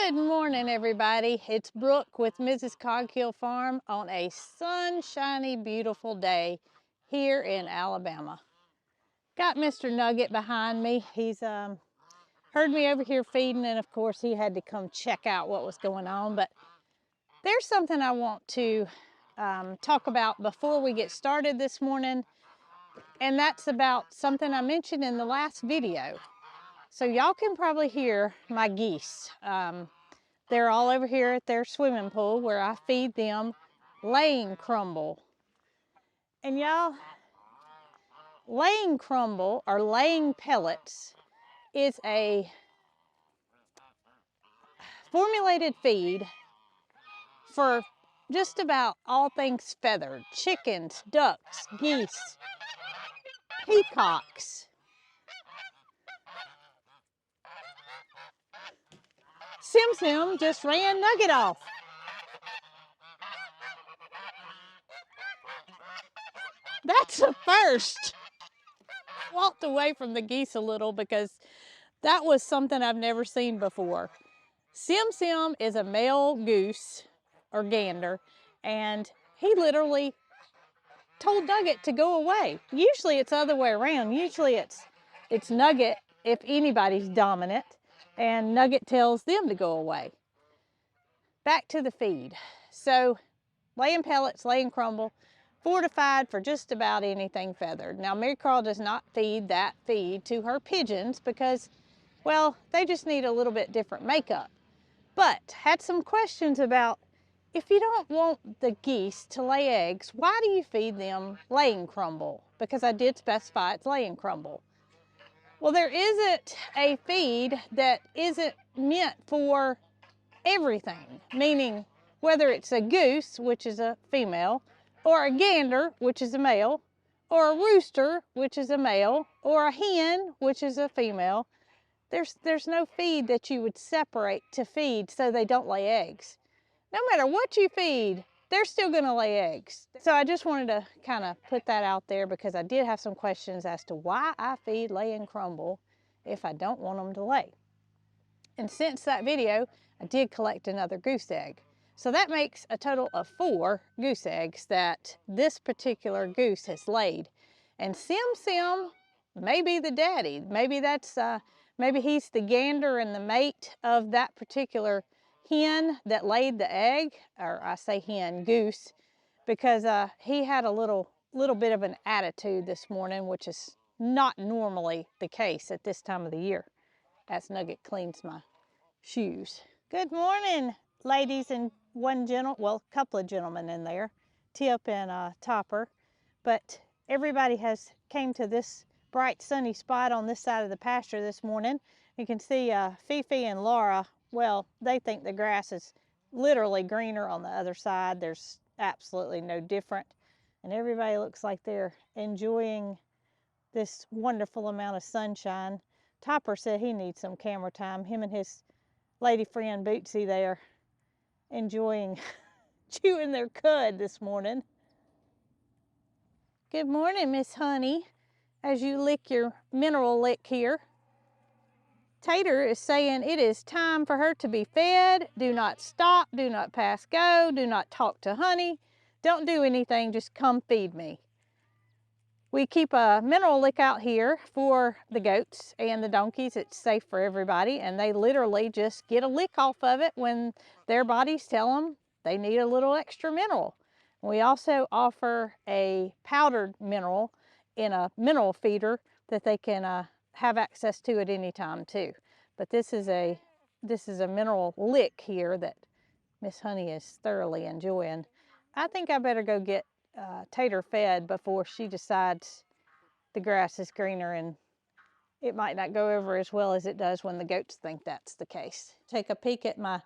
Good morning, everybody. It's Brooke with Mrs. Cog Hill Farm on a sunshiny, beautiful day here in Alabama. Got Mr. Nugget behind me. He's heard me over here feeding, and of course he had to come check out what was going on. But there's something I want to talk about before we get started this morning, and that's about something I mentioned in the last video. So y'all can probably hear my geese. They're all over here at their swimming pool where I feed them laying crumble. And y'all, laying crumble or laying pellets is a formulated feed for just about all things feathered. Chickens, ducks, geese, peacocks. Sim Sim just ran Nugget off. That's a first. Walked away from the geese a little because that was something I've never seen before. Sim Sim is a male goose or gander, and he literally told Nugget to go away. Usually it's the other way around. Usually it's Nugget, if anybody's dominant, and Nugget tells them to go away. Back to the feed. So laying pellets, laying crumble, fortified for just about anything feathered. Now Mary Carl does not feed that feed to her pigeons because, well, they just need a little bit different makeup. But had some questions about, if you don't want the geese to lay eggs, why do you feed them laying crumble? Because I did specify it's laying crumble. Well, there isn't a feed that isn't meant for everything, meaning whether it's a goose, which is a female, or a gander, which is a male, or a rooster, which is a male, or a hen, which is a female, there's no feed that you would separate to feed so they don't lay eggs. No matter what you feed, they're still going to lay eggs. So I just wanted to kind of put that out there because I did have some questions as to why I feed laying crumble if I don't want them to lay. And since that video, I did collect another goose egg. So that makes a total of 4 goose eggs that this particular goose has laid. And Sim Sim may be the daddy. Maybe that's maybe he's the gander and the mate of that particular hen that laid the egg, or I say hen, goose, because he had a little bit of an attitude this morning, which is not normally the case at this time of the year, as Nugget cleans my shoes. Good morning, ladies and a couple of gentlemen in there, Tip and Topper, but everybody has came to this bright sunny spot on this side of the pasture this morning. You can see Fifi and Laura, well, they think the grass is literally greener on the other side. There's absolutely no different. And everybody looks like they're enjoying this wonderful amount of sunshine. Topper said he needs some camera time. Him and his lady friend Bootsy there enjoying chewing their cud this morning. Good morning, Miss Honey. As you lick your mineral lick here, Tater is saying it is time for her to be fed. Do not stop, do not pass go, do not talk to Honey. Don't do anything, just come feed me. We keep a mineral lick out here for the goats and the donkeys. It's safe for everybody, and they literally just get a lick off of it when their bodies tell them they need a little extra mineral. We also offer a powdered mineral in a mineral feeder that they can have access to at any time too. But this is a mineral lick here that Miss Honey is thoroughly enjoying. I think I better go get Tater fed before she decides the grass is greener and it might not go over as well as it does when the goats think that's the case. Take a peek at my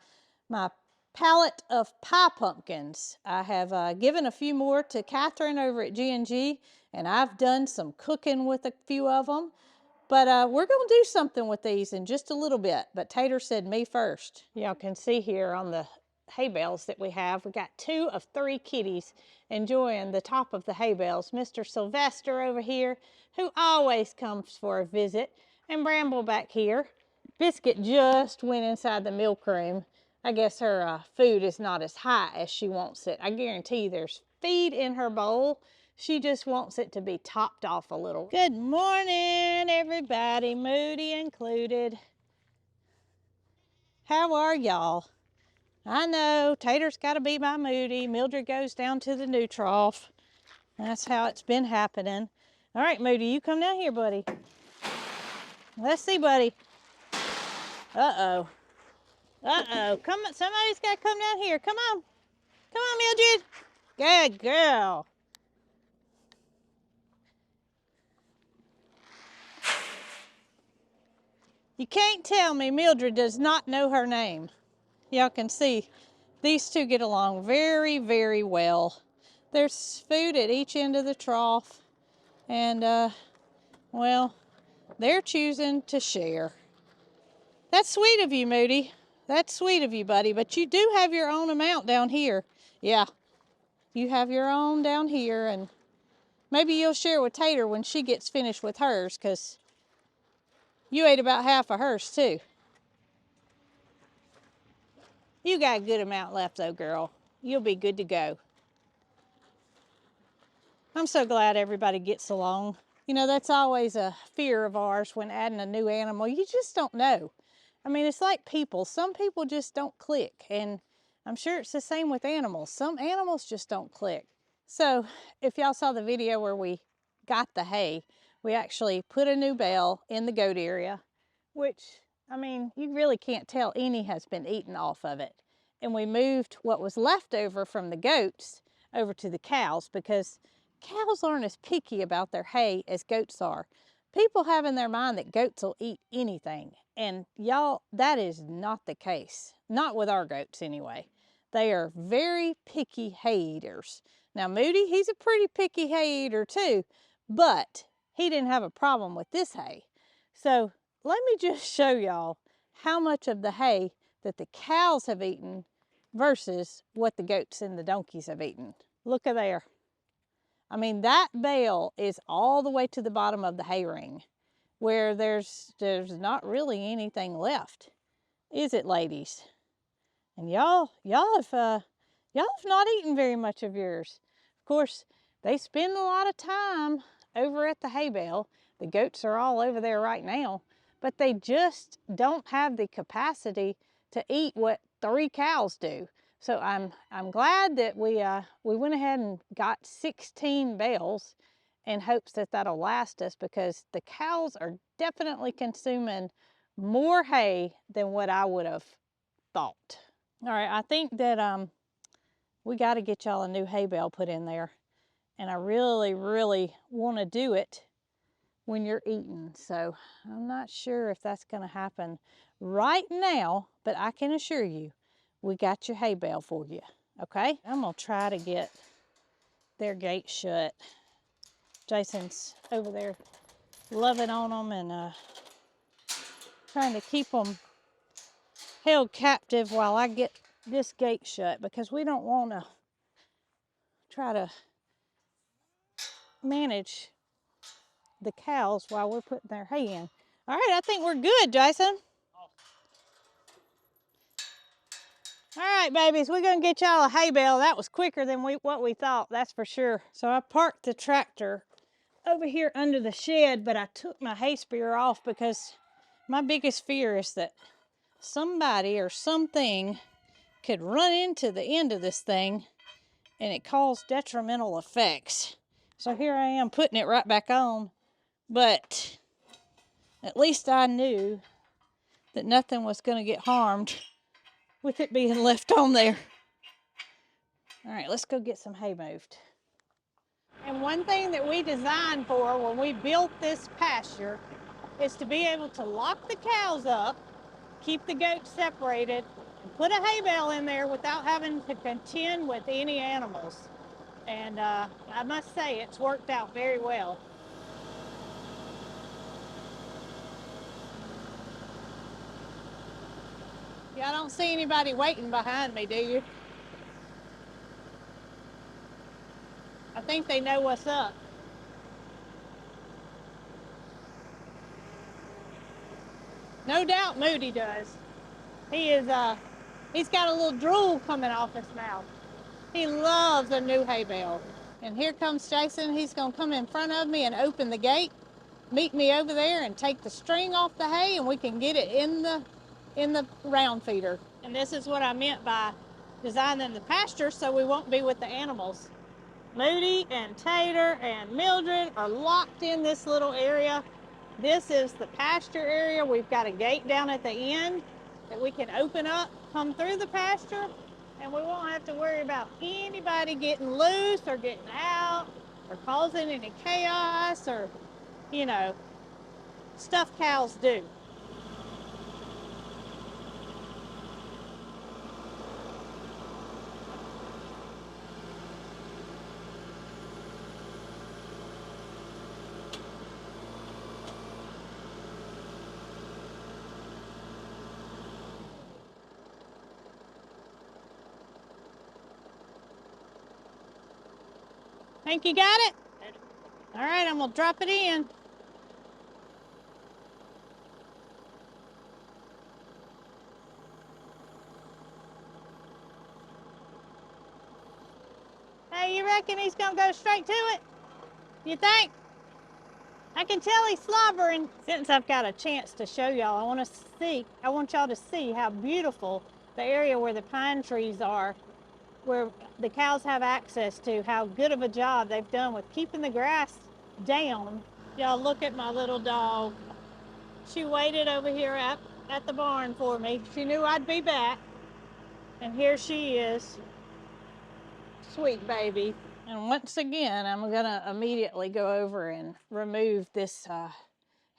pallet of pie pumpkins. I have given a few more to Catherine over at G&G, and I've done some cooking with a few of them. But we're going to do something with these in just a little bit. But Tater said me first. Y'all can see here on the hay bales that we got 2 of 3 kitties enjoying the top of the hay bales. Mr. Sylvester over here, who always comes for a visit, and Bramble back here. Biscuit just went inside the milk room. I guess her food is not as high as she wants it. I guarantee you there's feed in her bowl. She just wants it to be topped off a little. Good morning, everybody, Moody included. How are y'all? I know, Tater's got to be by Moody. Mildred goes down to the new trough. That's how it's been happening. All right, Moody, you come down here, buddy. Let's see, buddy. Uh-oh. Uh-oh. Come on, somebody's got to come down here. Come on. Come on, Mildred. Good girl. You can't tell me Mildred does not know her name. Y'all can see these two get along very, very well. There's food at each end of the trough, and well, they're choosing to share. That's sweet of you, Moody. That's sweet of you, buddy, but you do have your own amount down here. Yeah, you have your own down here, and maybe you'll share with Tater when she gets finished with hers, because you ate about half of hers, too. You got a good amount left, though, girl. You'll be good to go. I'm so glad everybody gets along. You know, that's always a fear of ours when adding a new animal. You just don't know. I mean, it's like people. Some people just don't click, and I'm sure it's the same with animals. Some animals just don't click. So if y'all saw the video where we got the hay, we actually put a new bale in the goat area, which, I mean, you really can't tell any has been eaten off of it. And we moved what was left over from the goats over to the cows, because cows aren't as picky about their hay as goats are. People have in their mind that goats will eat anything, and y'all, that is not the case. Not with our goats anyway. They are very picky hay eaters. Now Moody, he's a pretty picky hay eater too, but he didn't have a problem with this hay. So let me just show y'all how much of the hay that the cows have eaten versus what the goats and the donkeys have eaten. Look at there. I mean, that bale is all the way to the bottom of the hay ring, where there's not really anything left, is it, ladies? And y'all have not eaten very much of yours. Of course, they spend a lot of time over at the hay bale. The goats are all over there right now, but they just don't have the capacity to eat what 3 cows do. So I'm glad that we went ahead and got 16 bales in hopes that that'll last us, because the cows are definitely consuming more hay than what I would have thought. All right, I think that we got to get y'all a new hay bale put in there, and I really, really want to do it when you're eating. So I'm not sure if that's going to happen right now, but I can assure you, we got your hay bale for you, okay? I'm gonna try to get their gate shut. Jason's over there loving on them and trying to keep them held captive while I get this gate shut, because we don't want to try to manage the cows while we're putting their hay in. All right, I think we're good, Jason. All right, babies, we're gonna get y'all a hay bale. That was quicker than what we thought, that's for sure. So I parked the tractor over here under the shed, but I took my hay spear off because my biggest fear is that somebody or something could run into the end of this thing and it cause detrimental effects. So here I am putting it right back on, but at least I knew that nothing was going to get harmed with it being left on there. All right, let's go get some hay moved. And one thing that we designed for when we built this pasture is to be able to lock the cows up, keep the goats separated, and put a hay bale in there without having to contend with any animals. And I must say, it's worked out very well. Y'all don't see anybody waiting behind me, do you? I think they know what's up. No doubt Moody does. He is He's got a little drool coming off his mouth. He loves a new hay bale. And here comes Jason. He's gonna come in front of me and open the gate, meet me over there and take the string off the hay, and we can get it in the round feeder. And this is what I meant by designing the pasture so we won't be with the animals. Moody and Tater and Mildred are locked in this little area. This is the pasture area. We've got a gate down at the end that we can open up, come through the pasture, and we won't have to worry about anybody getting loose or getting out or causing any chaos or, you know, stuff cows do. Think you got it? All right, I'm gonna drop it in. Hey, you reckon he's gonna go straight to it? You think? I can tell he's slobbering. Since I've got a chance to show y'all, I want y'all to see how beautiful the area where the pine trees are, where the cows have access to, how good of a job they've done with keeping the grass down. Y'all look at my little dog. She waited over here at the barn for me. She knew I'd be back. And here she is. Sweet baby. And once again, I'm gonna immediately go over and remove this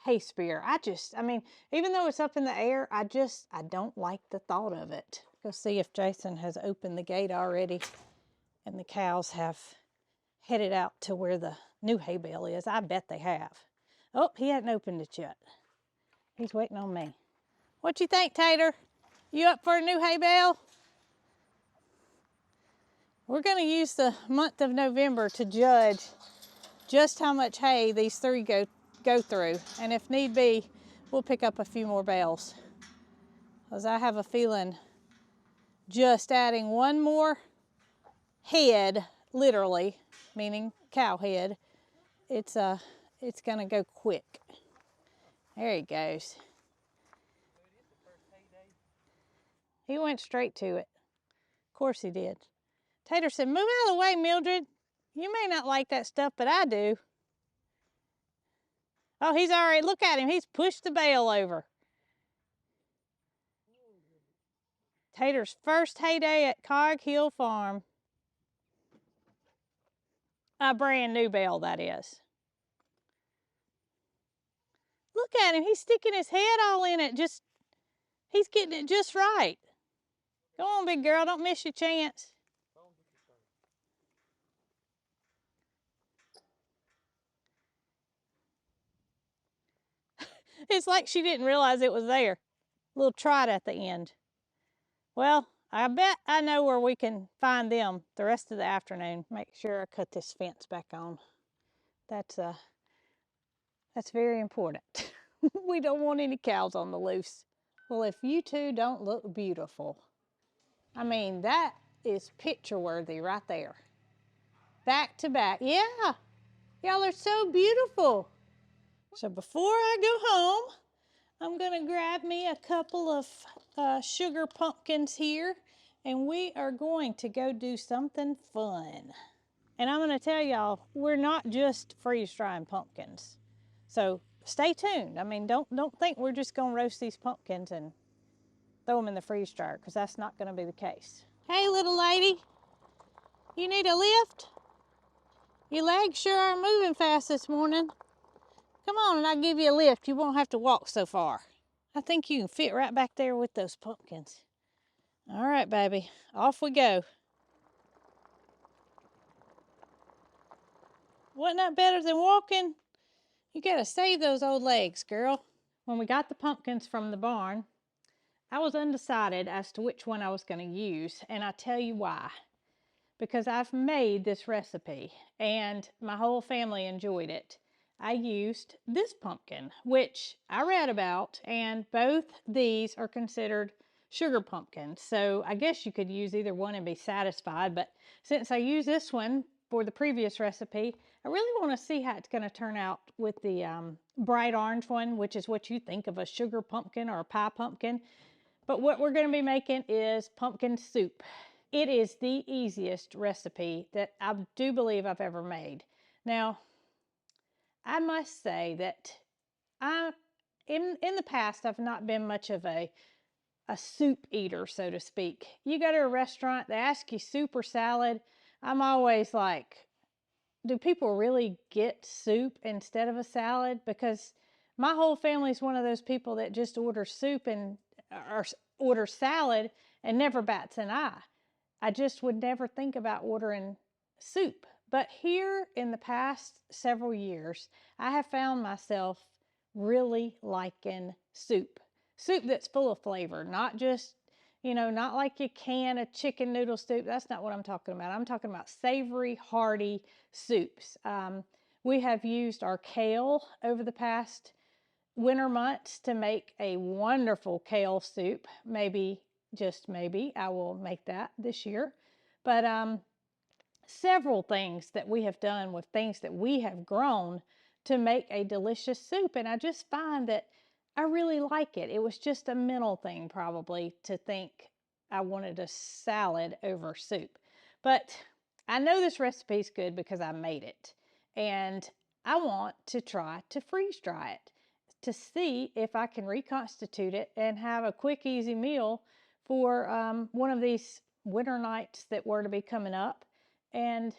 hay spear. I mean, even though it's up in the air, I don't like the thought of it. Go see if Jason has opened the gate already and the cows have headed out to where the new hay bale is. I bet they have. Oh, he hadn't opened it yet. He's waiting on me. What you think, Tater? You up for a new hay bale? We're gonna use the month of November to judge just how much hay these three go through. And if need be, we'll pick up a few more bales. Because I have a feeling just adding one more head, literally, meaning cow head, it's gonna go quick. There he goes. He went straight to it. Of course he did. Tater said, "Move out of the way, Mildred. You may not like that stuff, but I do." Oh, he's already, look at him. He's pushed the bale over. Tater's first hay day at Cog Hill Farm. A brand new bale, that is. Look at him. He's sticking his head all in it. He's getting it just right. Go on, big girl. Don't miss your chance. It's like she didn't realize it was there. A little trot at the end. Well, I bet I know where we can find them the rest of the afternoon. Make sure I cut this fence back on. That's very important. We don't want any cows on the loose. Well, if you two don't look beautiful, I mean, that is picture worthy right there. Back to back. Yeah, y'all are so beautiful. So before I go home, I'm gonna grab me a couple of sugar pumpkins here, and we are going to go do something fun. And I'm gonna tell y'all, we're not just freeze drying pumpkins. So stay tuned. I mean, don't think we're just gonna roast these pumpkins and throw them in the freeze dryer, because that's not gonna be the case. Hey, little lady, you need a lift? Your legs sure are moving fast this morning. Come on and I'll give you a lift. You won't have to walk so far. I think you can fit right back there with those pumpkins. All right, baby, off we go. Wasn't that better than walking? You gotta save those old legs, girl. When we got the pumpkins from the barn, I was undecided as to which one I was gonna use, and I tell you why. Because I've made this recipe and my whole family enjoyed it. I used this pumpkin, which I read about, and both these are considered sugar pumpkin. So I guess you could use either one and be satisfied, but since I use this one for the previous recipe, I really want to see how it's going to turn out with the bright orange one, which is what you think of a sugar pumpkin or a pie pumpkin. But what we're going to be making is pumpkin soup. It is the easiest recipe that I do believe I've ever made. Now, I must say that in the past, I've not been much of a soup eater, so to speak. You go to a restaurant, they ask you soup or salad. I'm always like, do people really get soup instead of a salad? Because my whole family is one of those people that just order soup and or order salad and never bats an eye. I just would never think about ordering soup. But here in the past several years, I have found myself really liking soup. Soup that's full of flavor, not just, not like you can a chicken noodle soup. That's not what I'm talking about. I'm talking about savory, hearty soups. We have used our kale over the past winter months to make a wonderful kale soup. Maybe, just maybe, I will make that this year. But several things that we have done with things that we have grown to make a delicious soup. And I just find that I really like it. It was just a mental thing probably to think I wanted a salad over soup. But I know this recipe is good because I made it. And I want to try to freeze dry it to see if I can reconstitute it and have a quick, easy meal for one of these winter nights that were to be coming up. And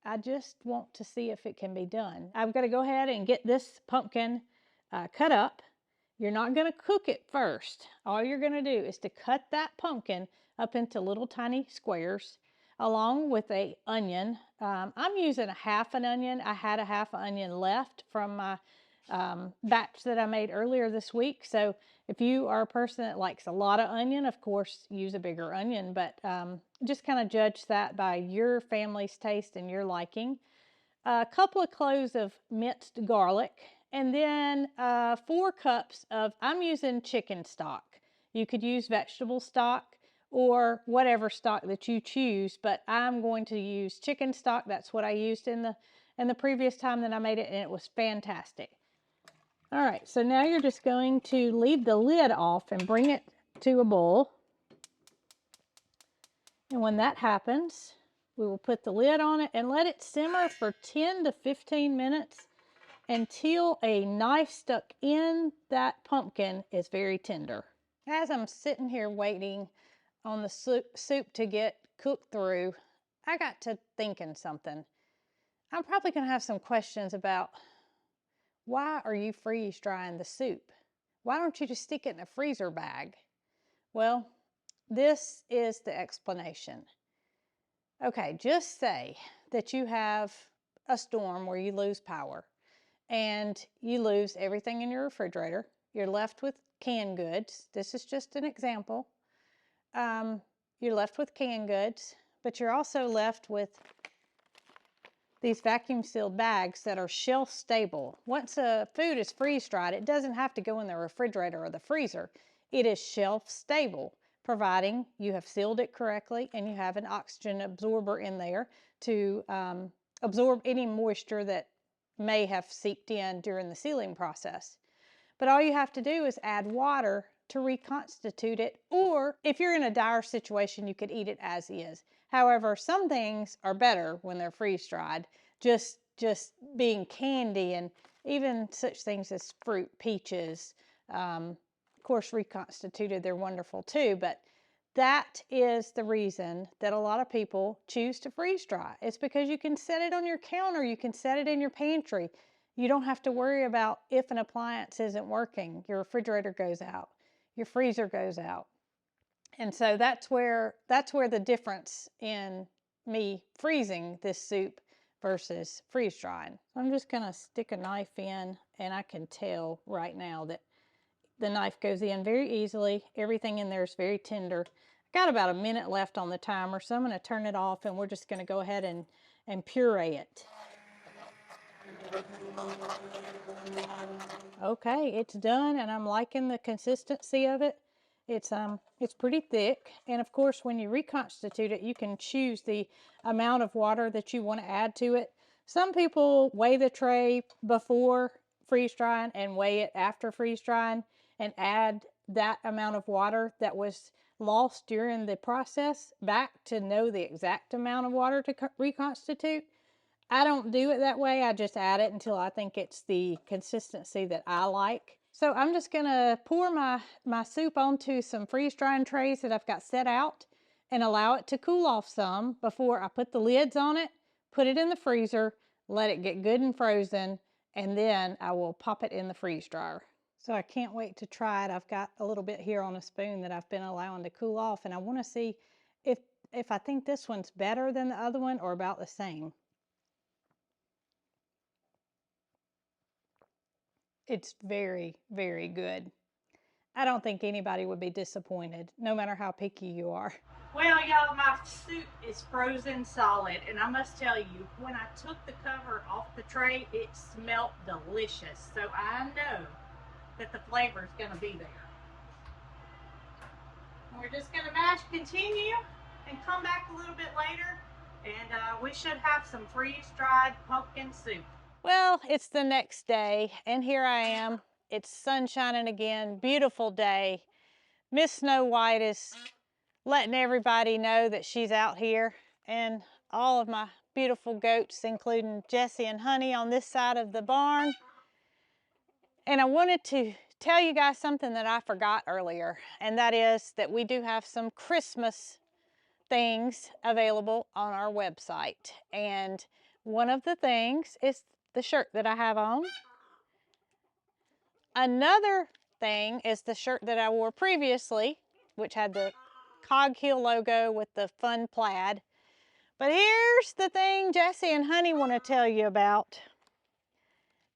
I just want to see if it can be done. I've got to go ahead and get this pumpkin cut up. You're not going to cook it first. All you're going to do is to cut that pumpkin up into little tiny squares along with an onion. I'm using a half an onion. I had a half an onion left from my batch that I made earlier this week. So if you are a person that likes a lot of onion, of course, use a bigger onion, but just kind of judge that by your family's taste and your liking. A couple of cloves of minced garlic, and then 4 cups of, I'm using chicken stock. You could use vegetable stock or whatever stock that you choose, but I'm going to use chicken stock. That's what I used in the previous time that I made it, and it was fantastic. All right, so now you're just going to leave the lid off and bring it to a boil. And when that happens, we will put the lid on it and let it simmer for 10 to 15 minutes until a knife stuck in that pumpkin is very tender. As I'm sitting here waiting on the soup to get cooked through, I got to thinking something. I'm probably going to have some questions about, why are you freeze drying the soup? Why don't you just stick it in a freezer bag? Well, this is the explanation. Okay, just say that you have a storm where you lose power and you lose everything in your refrigerator. You're left with canned goods. This is just an example. You're left with canned goods, but you're also left with these vacuum sealed bags that are shelf stable. Once a food is freeze dried, it doesn't have to go in the refrigerator or the freezer. It is shelf stable, providing you have sealed it correctly and you have an oxygen absorber in there to absorb any moisture that may have seeped in during the sealing process. But all you have to do is add water to reconstitute it, or if you're in a dire situation, you could eat it as is. However, some things are better when they're freeze-dried, just being candy and even such things as fruit, peaches. Of course, reconstituted, they're wonderful too, but that is the reason that a lot of people choose to freeze-dry. It's because you can set it on your counter, you can set it in your pantry. You don't have to worry about if an appliance isn't working. Your refrigerator goes out, your freezer goes out. And so that's where the difference in me freezing this soup versus freeze drying. So I'm just gonna stick a knife in, and I can tell right now that the knife goes in very easily. Everything in there is very tender. I got about a minute left on the timer, so I'm gonna turn it off and we're just gonna go ahead and puree it. Okay, it's done, and I'm liking the consistency of it. It's pretty thick, and of course when you reconstitute it, you can choose the amount of water that you want to add to it. Some people weigh the tray before freeze drying and weigh it after freeze drying and add that amount of water that was lost during the process back to know the exact amount of water to reconstitute. I don't do it that way. I just add it until I think it's the consistency that I like. So I'm just gonna pour my soup onto some freeze drying trays that I've got set out and allow it to cool off some before I put the lids on it, put it in the freezer, let it get good and frozen, and then I will pop it in the freeze dryer. So I can't wait to try it. I've got a little bit here on a spoon that I've been allowing to cool off, and I wanna see if I think this one's better than the other one or about the same. It's very, very good. I don't think anybody would be disappointed, no matter how picky you are. Well, y'all, my soup is frozen solid, and I must tell you, when I took the cover off the tray, it smelled delicious. So I know that the flavor is going to be there. We're just going to mash continue and come back a little bit later, and we should have some freeze-dried pumpkin soup. Well, it's the next day, and here I am. It's sun shining again, beautiful day. Miss Snow White is letting everybody know that she's out here, and all of my beautiful goats, including Jessie and Honey, on this side of the barn. And I wanted to tell you guys something that I forgot earlier, and that is that we do have some Christmas things available on our website. And one of the things is the shirt that I have on. Another thing is the shirt that I wore previously, which had the Cog Hill logo with the fun plaid. But here's the thing Jessie and Honey want to tell you about.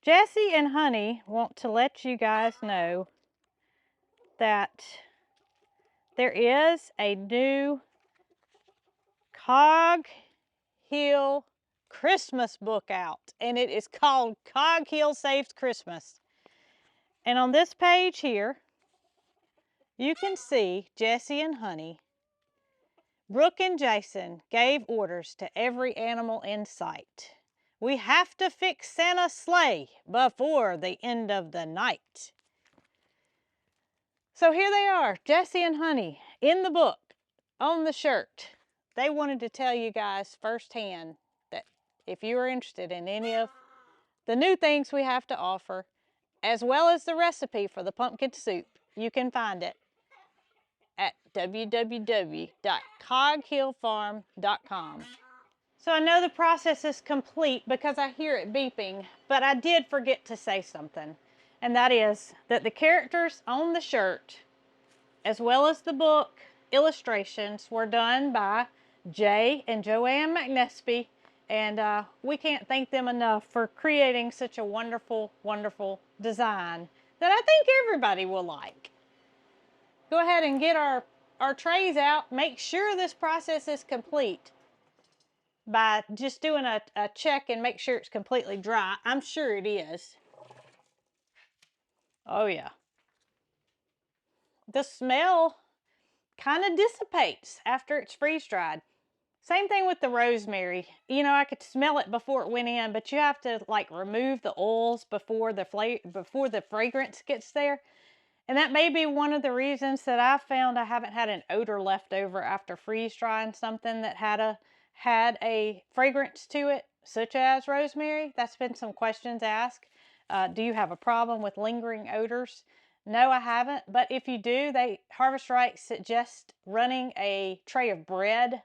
Jessie and Honey want to let you guys know that there is a new Cog Hill Christmas book out, and it is called Cog Hill Saves Christmas. And on this page here, you can see Jessie and Honey. Brooke and Jason gave orders to every animal in sight. We have to fix Santa's sleigh before the end of the night. So here they are, Jessie and Honey, in the book, on the shirt. They wanted to tell you guys firsthand that if you are interested in any of the new things we have to offer, as well as the recipe for the pumpkin soup, you can find it at www.coghillfarm.com. So I know the process is complete because I hear it beeping, but I did forget to say something, and that is that the characters on the shirt, as well as the book illustrations, were done by Jay and Joanne McNespy, and we can't thank them enough for creating such a wonderful, wonderful design that I think everybody will like. Go ahead and get our trays out. Make sure this process is complete by just doing a check and make sure it's completely dry. I'm sure it is. Oh yeah. The smell kind of dissipates after it's freeze dried. Same thing with the rosemary. You know, I could smell it before it went in, but you have to like remove the oils before the fragrance gets there. And that may be one of the reasons that I found I haven't had an odor left over after freeze drying something that had a fragrance to it, such as rosemary. That's been some questions asked. Do you have a problem with lingering odors? No, I haven't. But if you do, Harvest Right suggests running a tray of bread,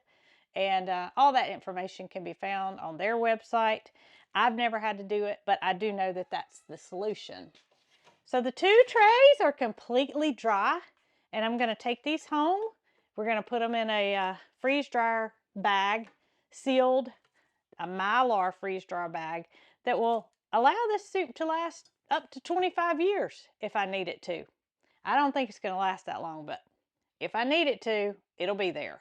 and all that information can be found on their website. I've never had to do it, but I do know that that's the solution. So the two trays are completely dry, and I'm going to take these home. We're going to put them in a freeze dryer bag, sealed, a Mylar freeze dryer bag that will allow this soup to last up to 25 years if I need it to. I don't think it's going to last that long, but if I need it to, it'll be there.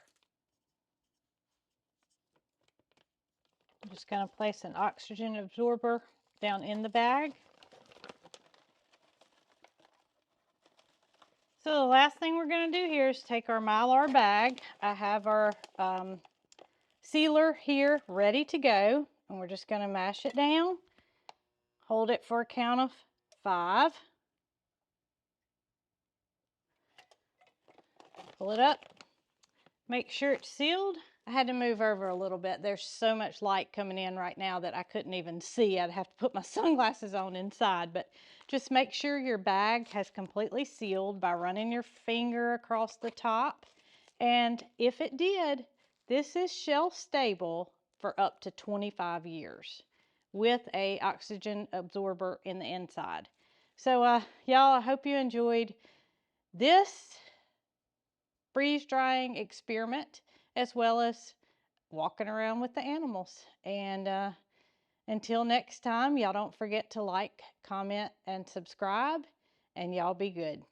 I'm just going to place an oxygen absorber down in the bag. So the last thing we're going to do here is take our Mylar bag. I have our sealer here ready to go, and we're just going to mash it down. Hold it for a count of 5. Pull it up. Make sure it's sealed. I had to move over a little bit. There's so much light coming in right now that I couldn't even see. I'd have to put my sunglasses on inside, but just make sure your bag has completely sealed by running your finger across the top. And if it did, this is shelf stable for up to 25 years with a oxygen absorber in the inside. So y'all, I hope you enjoyed this freeze drying experiment, as well as walking around with the animals. And until next time, y'all don't forget to like, comment, and subscribe, and y'all be good.